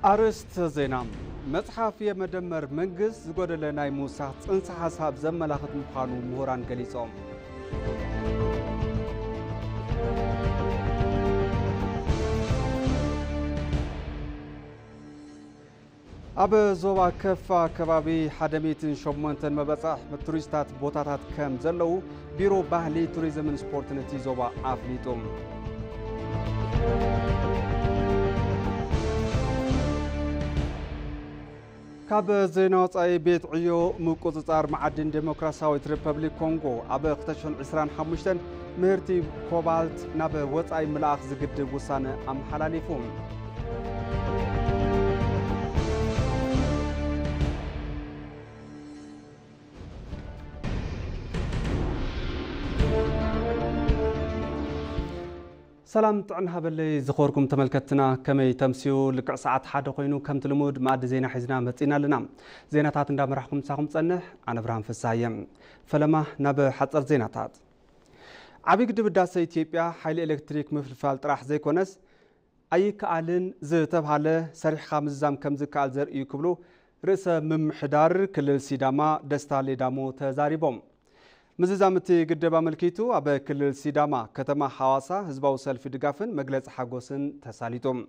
أرست زينام متحف يمدمر منجز زغودل ناي موسى ጽንሰ ሐሳብ ዘመላኽት ምዃኑ ምሁራን ገሊጾም ኣብ ዞባ ከፋ ከባቢ 108 መበጻሕ ቱሪስታት ቦታታት ከም ዘለው ቢሮ ባህሊ ቱሪዝምን ስፖርትን እቲ ዞባ ኣፍሊጦም ካብ ዜና ወጻኢ ቤት ዕዮ ምቁጽጻር ማዕድን ዴሞክራሲያዊት ሪፐብሊክ ኮንጎ ኣብ 2025 ምህርቲ ኮባልት ናብ ወጻኢ ምልኣኽ ዝግድብ ውሳነ ኣመሓላሊፉ سلام طعنا باللي زخوركم تملكتنا كمي تمسيو لكع ساعات حدا خوينو كم تلمود ماد زينا حزنا متينا لنا زيناتات ندا مرحكم تساهم تصنح انا ابراهيم فسايم فلما ناب حصر زيناتات عبي قدب داسه اثيوبيا حيل الكتريك مفلفال طرح زي كونس اي كالن زتبهاله سريح خامزام كم زكال زرئي كبلو رئيس ممحدار كل سيداما دستا ليدامو تزاريبوم مززامتي قدبا ملكيتو أب كل سيداما كتما حواسا هزباو سلفي دقافن مجلس حقوسن تساليتم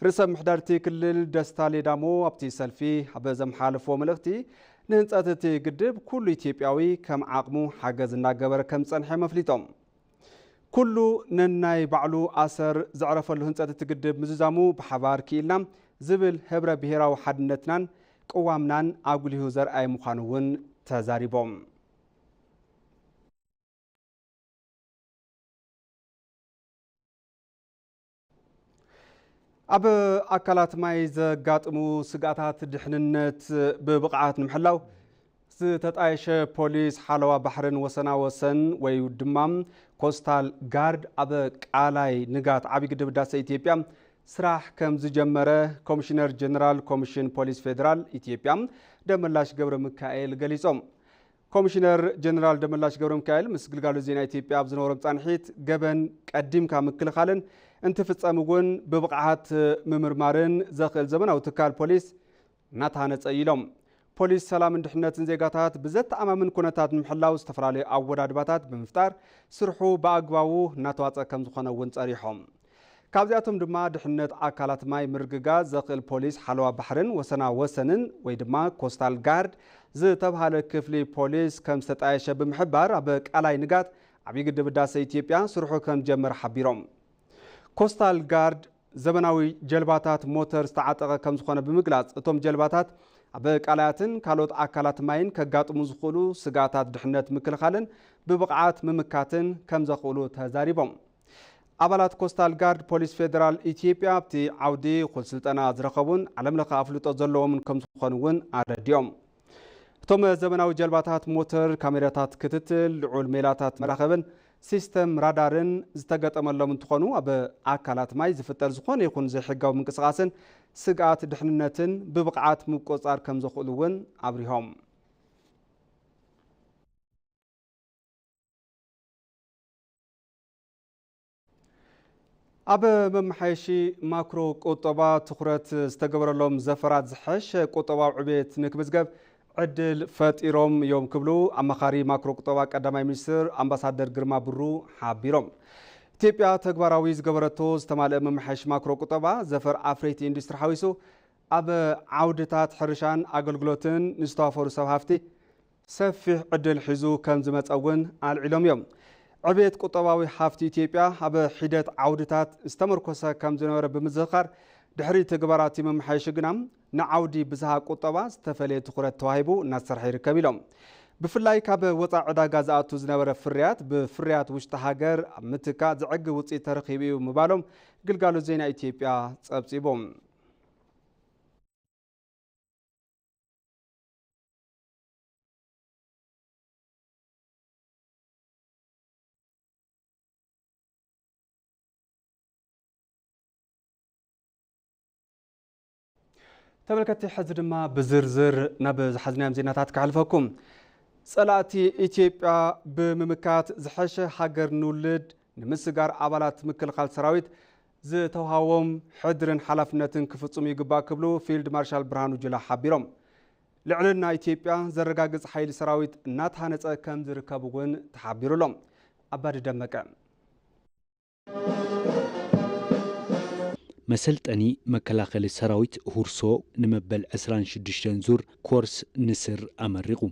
رسم محدارتي كل دستالي دامو أبتي سلفي أب زم حالف وملغتي نهنساتتي قدب كل إثيوبياوي كم عاقمو حاجز الناقبر كم صنحي مفليتم كله نناي بعلو آسر زعرف اللي هنساتتي قدب مززامو بحبار كيلنا زبل هبرة بهيرا وحدنتنان قوامنان أقوله زر أي مخانوون تزاريبوم أب أكلات ماي زقاتمو سقاتات دحننت ببقعات نمحلاو ستتعيش بوليس حالوا بحرن وسنا وسن ويدمام كوستال غارد أب قالاي نقات عبي قدب داسة إثيوبيا سراح كم زجمره كوميشنر جنرال كوميشن بوليس فيدرال إثيوبيا دملاش قبر مكائل قليسوم كوميشنر جنرال دملاش قبر مكائل مسقل قالوا زينا إثيوبيا بزنورم تانحيت قبن قديم كامكل خالن انت فتصامون ببقعات ممرمارن زخل زمن او تكال بوليس ناتهانت ايلوم بوليس سلام اندحنت زيغاتات بزت امامن كونتات محلاو استفرالي اودادباتات بمفتار سرحو باغباو ناتواص كم زخنون صريحهم كابزياتهم دما دحنت اكالات ماي مرغغا زخل بوليس حلوا بحرن وسنا وسنن وي دما كوستال غارد زتبهال كفلي بوليس كم ستعيش بمحبار ابقالاي نغات عبي قدب داسه اثيوبيا سرحو كم جمر حبيروم كوستال غارد زمناوي جلباتات موتر استعاطقه كم زخونه بمغلاص اتوم جلباتات بقالاتن كالوت اكالات ماين كغاطمو زخولو سغاتات دحنت مكلخالن ببقعات ممكاتن كم زخولو تزاريبوم ابالات كوستال غارد بوليس فيدرال اثيوبيا بتي عودي خل سلطنا زرخبون علم لخ افلطو زلوم كم زخونون اديوم اتوم زمناوي جلباتات موتر كاميراتات كتتل لعول ميلاتات مراخبن سيستم رادارن زتقطملهم انتخونو اب اكالات ماي زفتر زخون يكون زي حقاو منقسقاسن سقات دحننتن ببقعات مقصار كم زخولون ابريهم اب ممحيشي ماكرو قطبا تخرت استقبرلهم زفرات زحش قطبا عبيت نكبزقب عدل فاتيروم يوم كبلو أمخاري ماكرو قطبا قدامي منستر أمباسادر جرما برو حابيروم إثيوبيا تكبراوي زغبرتو استمال ممحش ماكرو قطبا زفر أفريتي اندستري حويسو أب عودتات حرشان أغلغلوتن نستوافر سوهافتي سفح عدل حزو كم زمت أون العلوم يوم عبيت قطباوي حافتي إثيوبيا أب حدت عودتات استمركوسا كم زنور بمزخر دحري تكبراتي ممحش جنام نعودي بزها قطبا استفلي تخرت توهيبو نصر حير كبيلهم بفلاي كاب وطا عداغا زاتو زنبره فريات بفريات وشت هاجر متكا زعق وصي ترخيبيو مبالهم قلقالو زينا إثيوبيا صبصيبوم تملكتي حزدما بزرزر نبز حزنام زيناتات كحلفكم صلاتي إثيوبيا بممكات زحشه حجر نولد نمسجار عبالات مكل خال سراويت ዝተውሃቦም ሕድርን ሓላፍነትን ክፍጽሙ ይግባእ ክብሉ ፊልድ ማርሻል ብርሃኑ ጁላ ሓቢሮም ልዕልና ኢትዮጵያ ዘረጋግጽ ሓይሊ ሰራዊት እናተሃነጸ ከም ዝርከብ እውን ተሓቢሩሎም ኣባዲ ደመቀ መሰልጠኒ መከላኸሊ ሰራዊት ሁርሶ ንመበል 26 ዙር ኮርስ ንስር ኣመሪቑ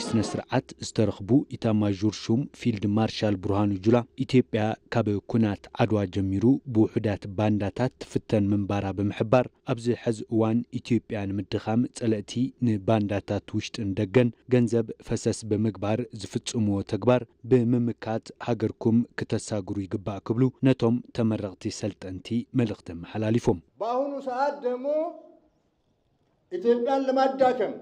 ስነ ስርዓት ዝተረኽቡ ኢታማዦር ሹም ፊልድ ማርሻል ብርሃኑ ጁላ ኢትዮጵያ ካብ ኩናት ዓድዋ ጀሚሩ ብውሕዳት ባንዳታት ትፍተን ምንባራ ብምሕባር ኣብዚ ሕዚ እዋን ኢትዮጵያ ንምድኻም ጸለእቲ ንባንዳታት ውሽጥን ደገን ገንዘብ ፈሰስ ብምግባር ዝፍጽምዎ ተግባር ብምምካት ሃገርኩም ክተሳግሩ ይግባእ ክብሉ ነቶም ተመረቕቲ ሰልጠንቲ መልእኽቲ መሓላሊፎም በአሁኑ ሰዓት ደግሞ ኢትዮጵያን ለማዳከም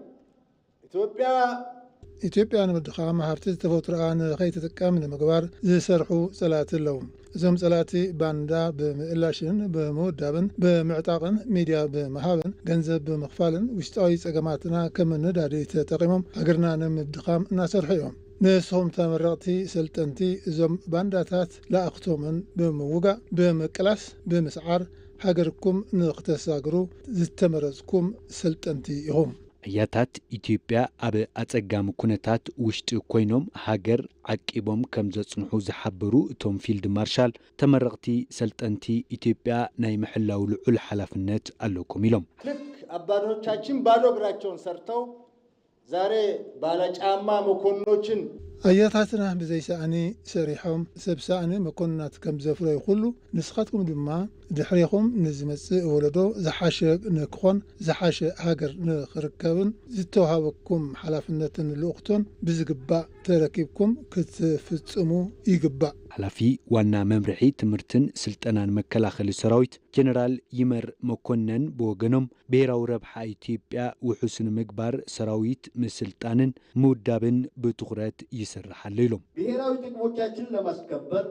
ኢትዮጵያ ንምድኻም ሃብቲ ተፈጥሮኣን ከይተጠቀም ንምግባር ዝሰርሑ ጸላእቲ ኣለዉ እዞም ጸላእቲ ባንዳ ብምእላሽን ብምውዳብን ብምዕጣቕን ሚድያ ብምሃብን ገንዘብ ብምኽፋልን ውሽጣዊ ጸገማትና ከም ነዳዲ ተጠቒሞም ሃገርና ንምድኻም እናሰርሑ እዮም ንስኹም ተመረቕቲ ሰልጠንቲ እዞም ባንዳታት ለኣኽቶምን ብምውጋእ ብምቅላስ ብምስዓር ሃገርኩም ንኽተሳግሩ ዝተመረጽኩም ሰልጠንቲ ኢኹም እያታት ኢትዮጵያ ኣብ ኣጸጋሚ ኩነታት ውሽጢ ኮይኖም ሃገር ዓቂቦም ከም ዘጽንሑ ዝሓበሩ እቶም ፊልድ ማርሻል ተመረቕቲ ሰልጠንቲ ኢትዮጵያ ናይ ምሕላው ልዑል ሓላፍነት ኣለኩም ኢሎም ልክ አባቶቻችን ባዶ እግራቸውን ሰርተው ዛሬ ባለጫማ መኮንኖችን አያታትና ብዘይሰኣኒ ሰሪሖም ሰብሳእኒ መኮንናት ከም ዘፍረዩ ኩሉ ንስኻትኩም ድማ ድሕሪኹም ንዝመጽእ ወለዶ ዝሓሸ ንክኾን ዝሓሸ ሃገር ንኽርከብን ዝተዋሃበኩም ሓላፍነትን ልኡኽቶን ብዝግባእ ተረኪብኩም ክትፍጽሙ ይግባእ ሓላፊ ዋና መምርሒ ትምህርትን ስልጠናን መከላኸሊ ሰራዊት ጀነራል ይመር መኮነን ብወገኖም ብሔራዊ ረብሓ ኢትዮጵያ ውሑስን ምግባር ሰራዊት ምስልጣንን ምውዳብን ብትኹረት ይስራሓሉ ኢሎም ብሔራዊ ጥቅሞቻችንን ለማስከበር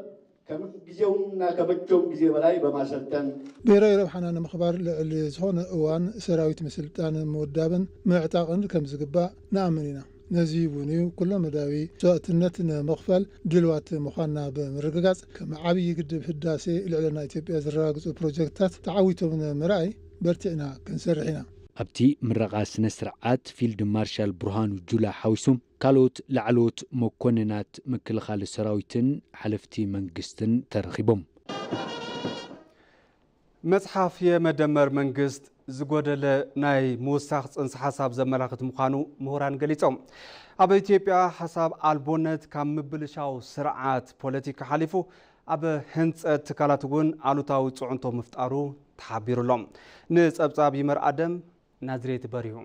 ከጊዜውና ከመቼውም ጊዜ በላይ በማሰልጠን ብሔራዊ ረብሓና ንምኽባር ልዕሊ ዝኾነ እዋን ሰራዊት ምስልጣን ምውዳብን ምዕጣቕን ከም ዝግባእ ንኣምን ኢና ነዚ እውን ኩሉ መዳዊ ሰዋዕትነት ንምኽፋል ድልዋት ምዃንና ብምርግጋጽ ከም ዓብዪ ግድብ ህዳሴ ልዕልና ኢትዮጵያ ዝረጋግጹ ፕሮጀክትታት ተዓዊቶም ንምርኣይ በርቲዕና ክንሰርሕ ኢና ኣብቲ ምረቓ ስነ ስርዓት ፊልድ ማርሻል ብርሃኑ ጁላ ሓዊሱም ካልኦት ላዕለዎት መኮንናት ምክልኻል ሰራዊትን ሓለፍቲ መንግስትን ተረኺቦም መጽሓፍ የመደመር መንግስት ዝጎደለ ናይ ምውሳኽ ጽንሰ ሓሳብ ዘመላኽት ምዃኑ ምሁራን ገሊጾም ኣብ ኢትዮጵያ ሓሳብ ኣልቦነት ካብ ምብልሻው ስርዓት ፖለቲካ ሓሊፉ ኣብ ህንጸት ትካላት እውን ኣሉታዊ ጽዕንቶ ምፍጣሩ ተሓቢሩሎም ንጸብጻብ ይመር ኣደም ናዝሬት በሪሁ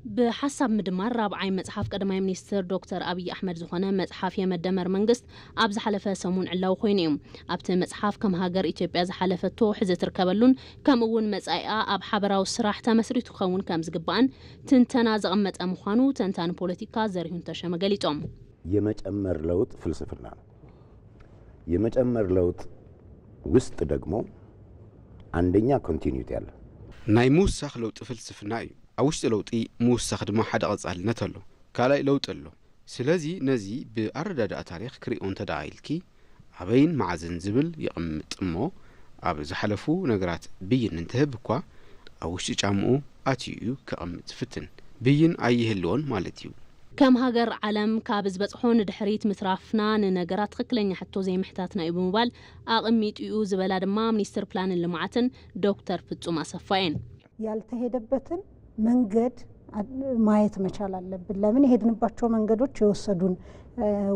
بحسب مدمر رابعي مصحف قدماي منستر دكتور أبي أحمد زخنة مصحف يمدمر منجست أبز حلفة سمون علاو خوينيم أبت مصحف كم هاجر إثيوبيا حلفة تو حزة تركبلون كم أول مسائع أب حبرة وصراحة تمسري تخون كم زجبان تنتنازع أمت أمخانو تنتان بوليتيكا زرهون تشام قليتهم يمجمر لوت فلسفنا يمجمر لوت وسط دقمو عندنا كونتينيوتي على نايموس سخلوت فلسفنا أوش لوطي موسخ دما حدا قصال نتلو كالاي لوط له سلازي نزي بأرداد تاريخ كريون تدايلكي عبين معزن زبل يقمط امو اب زحلفو نغرات بين انتهبكوا أوش جامعو اتيو كقمط فتن بين ايهلون مالتيو كم هاجر علم كابز بصحون دحريت مترافنا نغرات تخكلني حتى زي محتاتنا ابو موبايل اقميت يو زبلا دما منستر بلان لمعاتن دكتور فጹም አሰፋይን ያልተሄደበትን መንገድ ማየት መቻል አለብን ለምን ሄድንባቸው መንገዶች የወሰዱን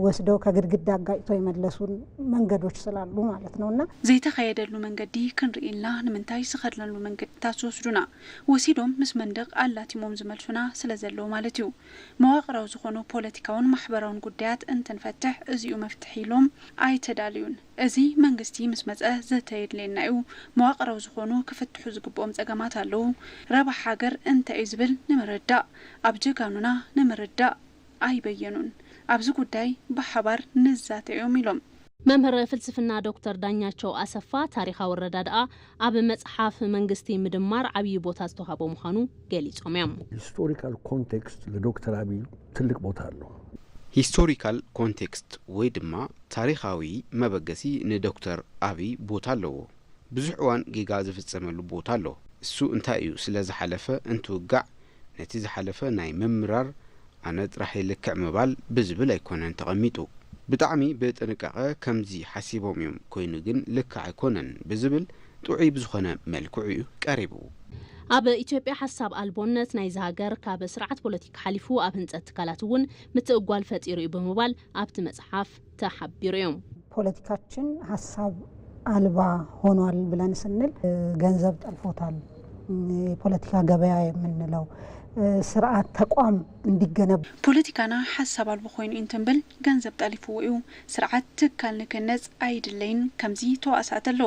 ወስደው ከግድግዳ ጋጭቶ የመለሱን መንገዶች ስላሉ ማለት ነውና ዘይተኸየደሉ መንገዲ ክንርኢና ንምንታይ ስኸድለሉ መንገድ ታስወስዱና ወሲዶም ምስ መንደቅ አላቲሞም ዝመልሱና ስለዘለው ማለት እዩ መዋቅራው ዝኾኑ ፖለቲካውን ማሕበራውን ጉዳያት እንተንፈትሕ እዚኡ መፍትሒሎም አይተዳልዩን እዚ መንግስቲ ምስ መጸ ዘተይድለና እዩ መዋቅራው ዝኾኑ ክፍትሑ ዝግቦም ጸገማት አለው ረባ ሃገር እንተ ይዝብል ንምረዳ አብጀጋኑና ንምረዳ አይበየኑን أبزو قداي بحبار نزات يوم يلوم መምህር ፍልስፍና ዶክተር ዳኛቸው አሰፋ ታሪኻዊ ረዳድኣ ኣብ መጽሓፍ መንግስቲ ምድማር ዓብይ ቦታ ዝተዋሃቦ ምዃኑ ገሊጾም እዮም። ሂስቶሪካል ኮንቴክስት ለዶክተር አብይ ትልቅ ቦታ አለው። ሂስቶሪካል ኮንቴክስት ወይ ድማ ታሪኻዊ መበገሲ ንዶክተር አብይ ቦታ ኣለዎ። ብዙሕ እዋን ጌጋ ዝፍጸመሉ ቦታ ኣሎ። እሱ እንታይ እዩ ስለ ዝሓለፈ እንትውጋዕ ነቲ ዝሓለፈ ናይ መምራር ኣነ ጥራሕ ልክዕ ምባል ብዝብል ኣይኮነን ተቐሚጡ ብጣዕሚ ብጥንቃቐ ከምዚ ሓሲቦም እዮም ኮይኑ ግን ልክዕ ኣይኮነን ብዝብል ጥዑይ ብዝኾነ መልክዑ እዩ ቀሪቡ። ኣብ ኢትዮጵያ ሓሳብ ኣልቦነት ናይ ሃገር ካብ ስርዓት ፖለቲካ ሓሊፉ ኣብ ህንፀት ትካላት እውን ምትእጓል ፈጢሩ እዩ ብምባል ኣብቲ መጽሓፍ ተሓቢሩ እዮም። ፖለቲካችን ሀሳብ አልባ ሆኗል ብለን ስንል ገንዘብ ጠልፎታል። የፖለቲካ ገበያ የምንለው ስርዓት ተቋም እንዲገነብ ፖለቲካና ሐሳብ አልቦ ኮይኑ እንተንብል ገንዘብ ጠሊፉ እዩ ስርዓት ትካል ንክነጽ አይድለይን ከምዚ ተዋሳተሎ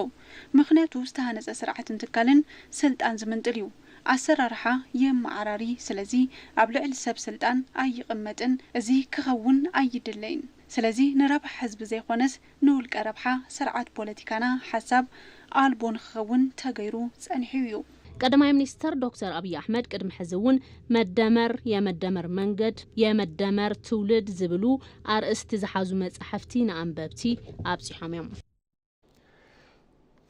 ምክንያቱ ዝተሃነጸ ስርዓት እንትካልን ስልጣን ዝምንጥል እዩ አሰራርሓ የማዓራሪ ስለዚ ኣብ ልዕል ሰብ ስልጣን አይቅመጥን እዚ ክኸውን አይድለይን ስለዚ ንረብሕ ህዝብ ዘይኾነስ ንውልቀ ረብሓ ስርዓት ፖለቲካና ሐሳብ አልቦን ክኸውን ተገይሩ ጸንሒዩ እዩ። ቀዳማይ ሚኒስተር ዶክተር አብይ አሕመድ ቅድም ሕዝውን መደመር የመደመር መንገድ የመደመር ትውልድ ዝብሉ አርእስቲ ዝሓዙ መጽሐፍቲ ንኣንበብቲ ኣብጽሖም እዮም።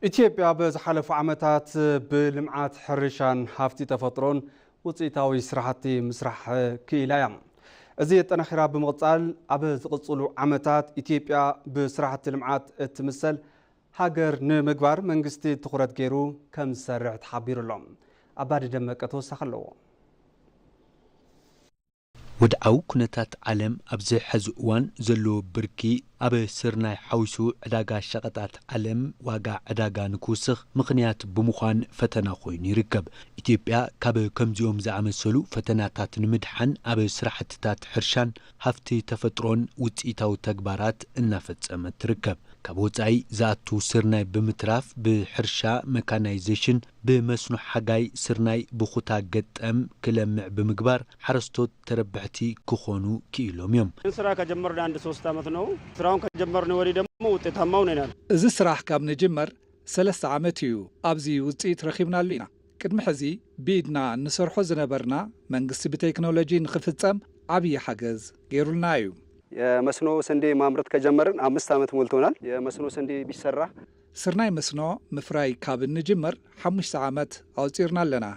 ኢትዮጵያ በዝሓለፉ ዓመታት ብልምዓት ሕርሻን ሃፍቲ ተፈጥሮን ውጽኢታዊ ስራሕቲ ምስራሕ ክኢላ እያ። እዚ ጠናኺራ ብምቕጻል ኣብ ዝቕጽሉ ዓመታት ኢትዮጵያ ብስራሕቲ ልምዓት እትምሰል ሃገር ንምግባር መንግስቲ ትኩረት ገይሩ ከም ዝሰርሕ ተሓቢሩሎም ኣባዲ ደመቀ ተወሳኺ ኣለዎ። ወድዓዊ ኩነታት ዓለም ኣብዚ ሕዚ እዋን ዘለዎ ብርኪ ኣብ ስርናይ ሓዊሱ ዕዳጋ ሸቐጣት ዓለም ዋጋ ዕዳጋ ንክውስኽ ምኽንያት ብምዃን ፈተና ኮይኑ ይርከብ። ኢትዮጵያ ካብ ከምዚኦም ዝኣመሰሉ ፈተናታት ንምድሓን ኣብ ስራሕትታት ሕርሻን ሃፍቲ ተፈጥሮን ውጽኢታዊ ተግባራት እናፈጸመት ትርከብ። ካብ ወጻኢ ዝኣቱ ስርናይ ብምትራፍ ብሕርሻ መካናይዜሽን ብመስኖ ሓጋይ ስርናይ ብኹታ ገጠም ክለምዕ ብምግባር ሓረስቶት ተረብሕቲ ክኾኑ ክኢሎም እዮም። ስራ ከጀመርና አንድ 3 ዓመት ነው። ስራውን ከጀመርነ ወዲህ ደግሞ ውጤታማው ነን። እዚ ስራሕ ካብ ንጅመር 3 ዓመት እዩ። ኣብዚ ውጽኢት ረኺብናሉ ኢና። ቅድሚ ሕዚ ብኢድና ንሰርሖ ዝነበርና መንግስቲ ብቴክኖሎጂ ንኽፍጸም ዓብይ ሓገዝ ገይሩልና እዩ። የመስኖ ስንዴ ማምረት ከጀመርን 5 ዓመት ሞልቶናል። የመስኖ ስንዴ ቢሰራ ስርናይ መስኖ ምፍራይ ካብ ንጅመር 5 ዓመት ኣውፂርና ኣለና።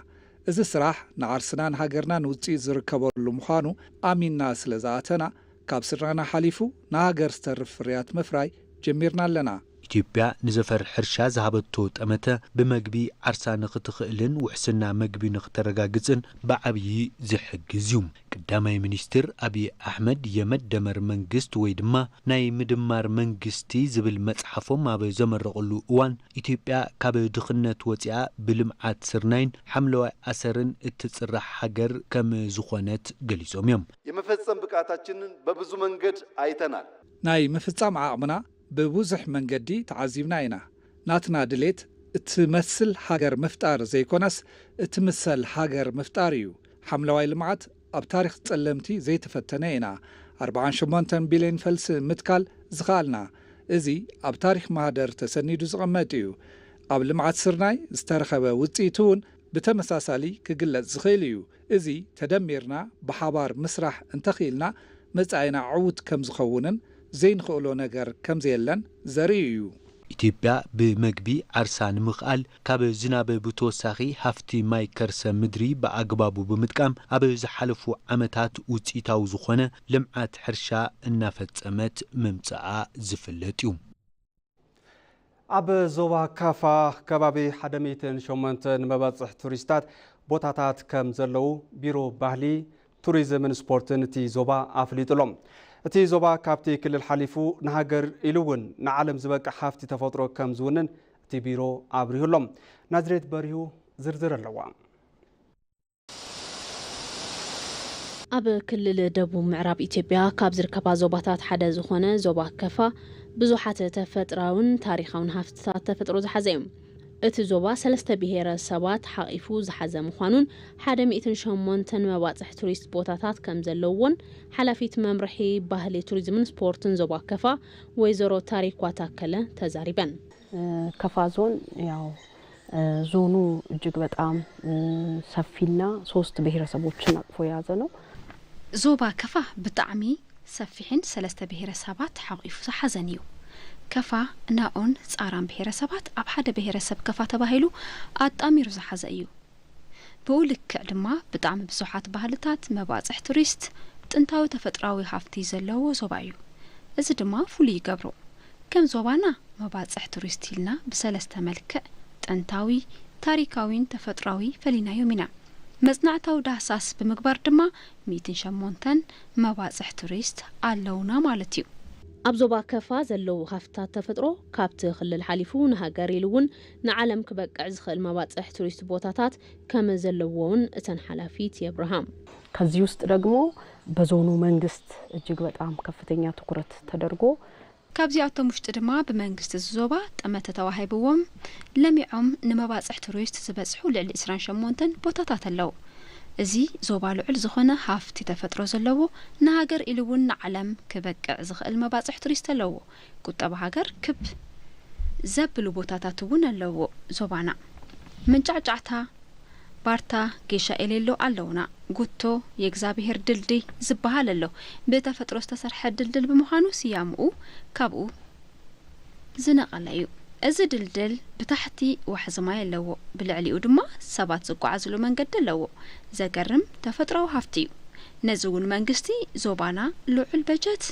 እዚ ስራሕ ንዓርስናን ሃገርናን ውጽኢት ዝርከበሉ ምዃኑ ኣሚንና ስለ ዝኣተና ካብ ስርናና ሓሊፉ ንሃገር ዝተርፍ ፍርያት ምፍራይ ጀሚርና ኣለና። ኢትዮጵያ ንዘፈርሕ ሕርሻ ዝሃበቶ ጠመተ ብመግቢ ዓርሳ ንኽትኽእልን ውሕስና መግቢ ንኽተረጋግጽን ብዓብዪ ዝሕግዝ እዩ። ቀዳማይ ሚኒስትር አብይ አሕመድ የመደመር መንግስት ወይ ድማ ናይ ምድማር መንግስቲ ዝብል መጽሓፎም ኣብ ዘመረቐሉ እዋን ኢትዮጵያ ካብ ድኽነት ወፂኣ ብልምዓት ስርናይን ሓምለዋይ ኣሰርን እትጽራሕ ሃገር ከም ዝኾነት ገሊጾም እዮም። የመፈጸም ብቃታችንን በብዙ መንገድ አይተናል። ናይ ምፍጻም ዓቕምና በብዙሕ መንገዲ ተዓዚብና ኢና። ናትና ድሌት እትመስል ሃገር ምፍጣር ዘይኮነስ እትምሰል ሃገር ምፍጣር እዩ። ሓምለዋይ ልምዓት ኣብ ታሪኽ ጸለምቲ ዘይተፈተነ ኢና። 48 ቢልዮን ፈልሲ ምትካል ዝኸኣልና እዚ ኣብ ታሪኽ ማህደር ተሰኒዱ ዝቕመጥ እዩ። ኣብ ልምዓት ስርናይ ዝተረኸበ ውጽኢት እውን ብተመሳሳሊ ክግለጽ ዝኽእል እዩ። እዚ ተደሚርና ብሓባር ምስራሕ እንተኽኢልና መጻኢና ዕዉት ከም ዝኸውንን ዘይንኽእሎ ነገር ከም ዘየለን ዘርኢ እዩ። ኢትዮጵያ ብመግቢ ዓርሳ ንምኽኣል ካብ ዝናብ ብተወሳኺ ሃፍቲ ማይ ከርሰ ምድሪ ብኣግባቡ ብምጥቃም ኣብ ዝሓለፉ ዓመታት ውጽኢታዊ ዝኾነ ልምዓት ሕርሻ እናፈጸመት ምምጽኣ ዝፍለጥ እዩ። ኣብ ዞባ ካፋ ከባቢ 108 መበጽሕ ቱሪስታት ቦታታት ከም ዘለዉ ቢሮ ባህሊ ቱሪዝምን ስፖርትን እቲ ዞባ ኣፍሊጡሎም። እቲ ዞባ ካብቲ ክልል ሓሊፉ ንሃገር ኢሉ እውን ንዓለም ዝበቅዕ ሃፍቲ ተፈጥሮ ከም ዝውንን እቲ ቢሮ ኣብሪሁሎም። ናዝሬት በሪሁ ዝርዝር ኣለዋ። ኣብ ክልል ደቡብ ምዕራብ ኢትዮጵያ ካብ ዝርከባ ዞባታት ሓደ ዝኾነ ዞባ ካፋ ብዙሓት ተፈጥሮውን ታሪኻውን ሃፍትታት ተፈጥሮ ዝሓዘ እዩ። እቲ ዞባ 3 ብሄረሰባት ሓቂፉ ዝሓዘ ምዃኑን 108 መባፅሕ ቱሪስት ቦታታት ከም ዘለዎን ሓላፊት መምርሒ ባህሊ ቱሪዝምን ስፖርትን ዞባ ከፋ ወይዘሮ ታሪኳ ታከለ ተዛሪበን። ከፋ ዞን ያው ዞኑ እጅግ በጣም ሰፊና 3 ብሄረሰቦችን አቅፎ የያዘ ነው። ዞባ ከፋ ብጣዕሚ ሰፊሕን 3 ብሄረሰባት ሓቂፉ ዝሓዘን እዩ። ከፋ ናኦን ጻራን ብሄረሰባት ኣብ ሓደ ብሄረሰብ ከፋ ተባሂሉ ኣጣሚሩ ዝሓዘ እዩ። ብኡ ልክዕ ድማ ብጣዕሚ ብዙሓት ባህልታት መባፅሕ ቱሪስት ጥንታዊ ተፈጥራዊ ሃፍቲ ዘለዎ ዞባ እዩ። እዚ ድማ ፍሉይ ይገብሮ ከም ዞባና መባፅሕ ቱሪስት ኢልና ብ3 መልክዕ ጥንታዊ ታሪካዊን ተፈጥራዊ ፈሊናዮም ኢና። መጽናዕታዊ ዳህሳስ ብምግባር ድማ 108 መባፅሕ ቱሪስት ኣለውና ማለት እዩ። ኣብ ዞባ ከፋ ዘለው ሃፍታት ተፈጥሮ ካብቲ ክልል ሓሊፉ ንሃገር ኢሉውን ንዓለም ክበቅዕ ዝኽእል መባፅሕ ቱሪስት ቦታታት ከም ዘለዎውን እተን ሓላፊት የብርሃም ከዚህ ውስጥ ደግሞ በዞኑ መንግስት እጅግ በጣም ከፍተኛ ትኩረት ተደርጎ ካብዚኣቶም ውሽጢ ድማ ብመንግስቲ ዞባ ጠመተ ተዋሂብዎም ለሚዖም ንመባፅሕ ቱሪስት ዝበፅሑ ልዕሊ 28 ቦታታት ኣለው። እዚ ዞባ ልዑል ዝኾነ ሃፍቲ ተፈጥሮ ዘለዎ ንሃገር ኢሉውን ንዓለም ክበቅዕ ዝኽእል መባፅሕ ቱሪስት ኣለዎ። ቁጠባ ሃገር ክብ ዘብሉ ቦታታት እውን ኣለዎ። ዞባና መንጫዕጫዕታ ባርታ ጌሻ ኤሌሎ ኣለውና። ጉቶ የእግዚአብሔር ድልድይ ዝበሃል ኣሎ። ብተፈጥሮ ዝተሰርሐ ድልድል ብምዃኑ ስያምኡ ካብኡ ዝነቐለ እዩ። እዚ ድልድል ብታሕቲ ዋሕዚ ማይ ኣለዎ። ብልዕሊኡ ድማ ሰባት ዝጓዓዝሉ መንገዲ ኣለዎ። ዘገርም ተፈጥሮዊ ሃፍቲ እዩ። ነዚ እውን መንግስቲ ዞባና ልዑል በጀት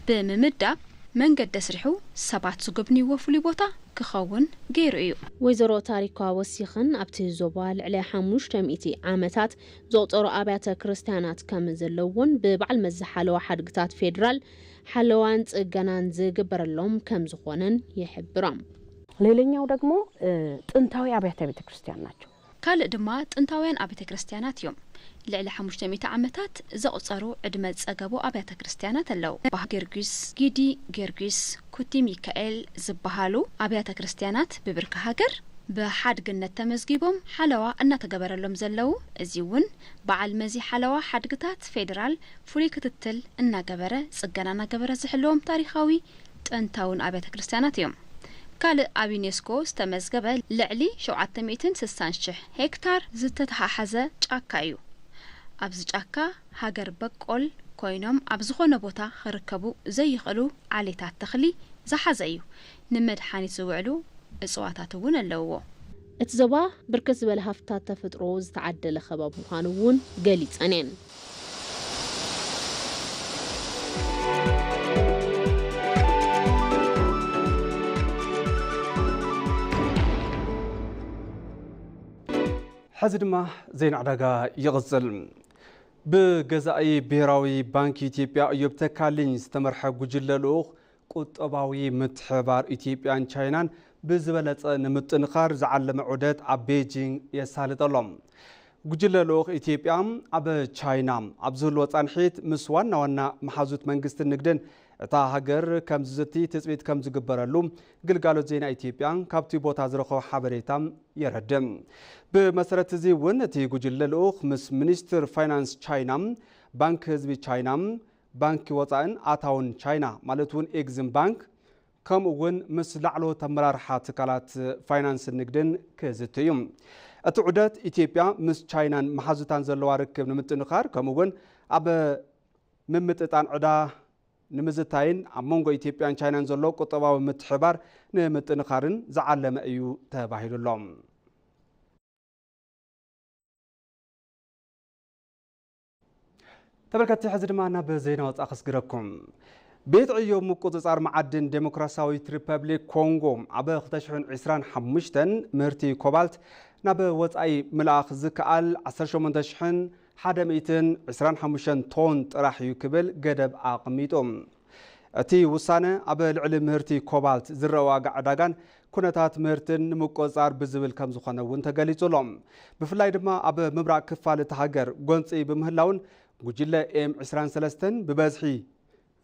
ብምምዳብ መንገዲ ኣስሪሑ ሰባት ዝግብንይዎ ፍሉይ ቦታ ክኸውን ገይሩ እዩ። ወይዘሮ ታሪኳ ወሲኽን ኣብቲ ዞባ ልዕሊ 500 ዓመታት ዘቑፀሩ ኣብያተ ክርስቲያናት ከም ዘለዎን ብበዓል መዘሓለዋ ሓድግታት ፌደራል ሓለዋን ጽገናን ዝግበረሎም ከም ዝኾነን ይሕብሮም። ሌላኛው ደግሞ ጥንታዊ አብያተ ቤተክርስቲያን ናቸው። ካልእ ድማ ጥንታውያን አብያተ ክርስቲያናት እዮም። ልዕሊ 500 ዓመታት ዘቑፀሩ ዕድመ ፀገቡ አብያተ ክርስቲያናት ኣለው። ጊዮርጊስ ጊዲ ጊዮርጊስ ኩቲ ሚካኤል ዝበሃሉ አብያተ ክርስቲያናት ብብርካ ሃገር ብሓድግነት ተመዝጊቦም ሓለዋ እናተገበረሎም ዘለው። እዚ እውን በዓል መዚ ሓለዋ ሓድግታት ፌደራል ፍሉይ ክትትል እናገበረ ጽገና እናገበረ ዝሕለዎም ታሪኻዊ ጥንታውን አብያተ ክርስቲያናት እዮም። ካልእ ኣብ ዩኔስኮ ዝተመዝገበ ልዕሊ 760,000 ሄክታር ዝተተሓሓዘ ጫካ እዩ። ኣብዚ ጫካ ሃገር በቆል ኮይኖም ኣብ ዝኾነ ቦታ ክርከቡ ዘይኽእሉ ዓሌታት ተኽሊ ዝሓዘ እዩ። ንመድሓኒት ዝውዕሉ እጽዋታት እውን ኣለዎ። እቲ ዞባ ብርክት ዝበለ ሃፍታት ተፈጥሮ ዝተዓደለ ከባቢ ምዃኑ እውን ገሊፀን እየን። ሕዚ ድማ ዜና ዕዳጋ ይቕፅል። ብገዛኢ ብሔራዊ ባንኪ ኢትዮጵያ እዮብ ተካልኝ ዝተመርሐ ጉጅለ ልኡኽ ቁጠባዊ ምትሕብባር ኢትዮጵያን ቻይናን ብዝበለፀ ንምጥንኻር ዝዓለመ ዑደት ኣብ ቤጂንግ የሳልጠሎም። ጉጅለ ልኡኽ ኢትዮጵያ ኣብ ቻይና ኣብ ዝህልዎ ጻንሒት ምስ ዋና ዋና መሓዙት መንግስትን ንግድን እታ ሃገር ከም ዝዝቲ ትፅቢት ከም ዝግበረሉ ግልጋሎት ዜና ኢትዮጵያ ካብቲ ቦታ ዝረኸቦ ሓበሬታ የረድም። ብመሰረት እዚ እውን እቲ ጉጅለ ልኡኽ ምስ ሚኒስትር ፋይናንስ ቻይና፣ ባንክ ህዝቢ ቻይና፣ ባንኪ ወፃእን ኣታውን ቻይና ማለት እውን ኤግዚም ባንክ ከምኡ እውን ምስ ላዕለዎት ኣመራርሓ ትካላት ፋይናንስን ንግድን ክዝት እዩ። እቲ ዑደት ኢትዮጵያ ምስ ቻይናን መሓዙታን ዘለዋ ርክብ ንምጥንኻር ከምኡ እውን ኣብ ምምጥጣን ዕዳ ንምዝታይን ኣብ መንጎ ኢትዮጵያን ቻይናን ዘሎ ቁጠባዊ ምትሕብባር ንምጥንኻርን ዝዓለመ እዩ ተባሂሉሎም። ተመልከቲ ሕዚ ድማ ናብ ዜና ወፃኢ ክስግረኩም። ቤት ዕዮ ምቁፅጻር መዓድን ዴሞክራሲያዊት ሪፐብሊክ ኮንጎ ኣብ 2025 ምህርቲ ኮባልት ናብ ወፃኢ ምልኣኽ ዝከኣል 18,125 ቶን ጥራሕ እዩ ክብል ገደብ ኣቕሚጦም። እቲ ውሳነ ኣብ ልዕሊ ምህርቲ ኮባልት ዝረአ ዋጋ ዕዳጋን ኩነታት ምህርትን ንምቁፅጻር ብዝብል ከም ዝኾነ እውን ተገሊጹሎም። ብፍላይ ድማ ኣብ ምብራቕ ክፋል እቲ ሃገር ጎንፂ ብምህላውን ጉጅለ ኤም23 ብበዝሒ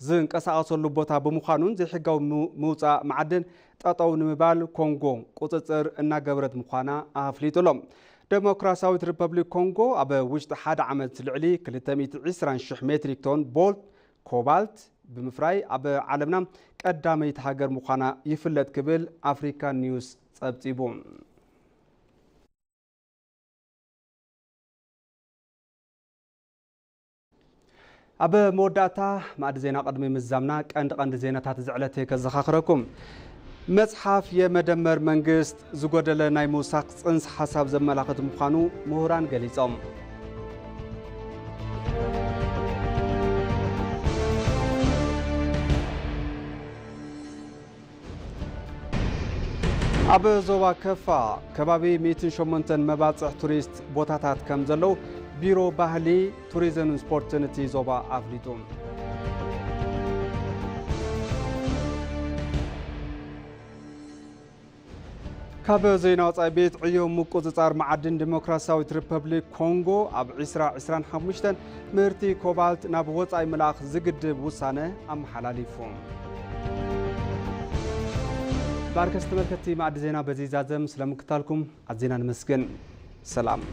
ዝንቀሳቀሰሉ ቦታ ብምዃኑን ዘይሕጋዊ ምውፃእ ማዕድን ጠጠው ንምባል ኮንጎ ቁፅፅር እናገበረት ምዃና ኣፍሊጡሎም ዴሞክራሲያዊት ሪፐብሊክ ኮንጎ ኣብ ውሽጢ ሓደ ዓመት ልዕሊ 220,000 ሜትሪክ ቶን ቦልት ኮባልት ብምፍራይ ኣብ ዓለምና ቀዳመይቲ ሃገር ምዃና ይፍለጥ ክብል ኣፍሪካን ኒውስ ጸብጺቡ ኣብ መወዳእታ ማዕድ ዜና ቅድሚ ምዛምና ቀንዲ ዜናታት ዝዕለተ ከዘኻኽረኩም መጽሓፍ የመደመር መንግስት ዝጎደለ ናይ ምውሳኽ ጽንሰ ሓሳብ ዘመላኽት ምዃኑ ምሁራን ገሊጾም ኣብ ዞባ ከፋ ከባቢ 108 መባጽሕ ቱሪስት ቦታታት ከም ዘለው ቢሮ ባህሊ ቱሪዝምን ስፖርትን እቲ ዞባ ኣፍሊጡ ካብ ዜና ወፃኢ ቤት ዕዮ ምቁፅጻር ማዕድን ዲሞክራሲያዊት ሪፐብሊክ ኮንጎ ኣብ 2025 ምህርቲ ኮባልት ናብ ወፃኢ ምልኣኽ ዝግድብ ውሳነ ኣመሓላሊፉ ባርከስ ተመልከቲ ማዕድ ዜና በዚ ዛዘም ስለምክታልኩም ኣዜና ንመስግን ሰላም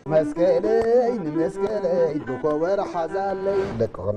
مسكلي بكور حزالي